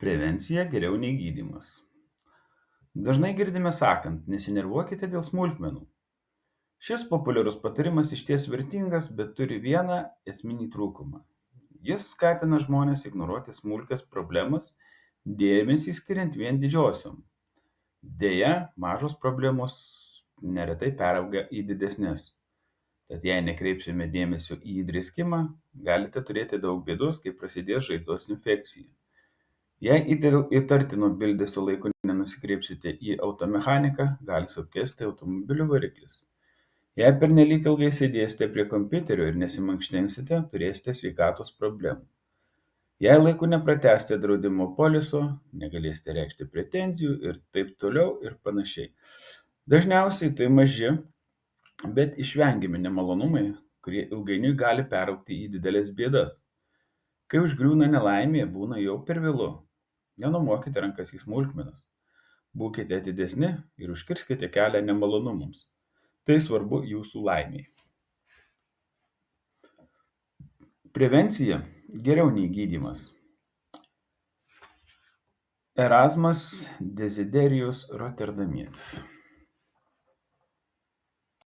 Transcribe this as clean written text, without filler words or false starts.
Prevencija geriau nei gydymas. Dažnai girdime sakant, nesinervuokite dėl smulkmenų. Šis populiarus patarimas išties vertingas, bet turi vieną esminį trūkumą. Jis skatina žmonės ignoruoti smulkias problemas, dėmesį skiriant vien didžiosiom. Deja, mažos problemos neretai perauga į didesnes. Tad jei nekreipsime dėmesio į įdrėskimą, galite turėti daug bėdos, kai prasidės žaizdos infekcija. Jei dėl įtartino bildesio laiku nenusikreipsite į automechaniką, gali sugesti automobilio variklis. Jei pernelyg ilgai sėdėsite prie kompiuterio ir nesimankštinsite, turėsite sveikatos problemų. Jei laiku nepratęsite draudimo poliso, negalėsite reikšti pretenzijų ir taip toliau ir panašiai. Dažniausiai tai maži, bet išvengiami nemalonumai, kurie ilgainiui gali peraugti į didelės bėdas. Kai užgriūna nelaimė, būna jau per vėlu. Nenumokite rankas į smulkmenas. Būkite atidesni ir užkirskite kelią nemalonumams. Tai svarbu jūsų laimei. Prevencija geriau nei gydymas. Erasmas Desiderijus Roterdamietis.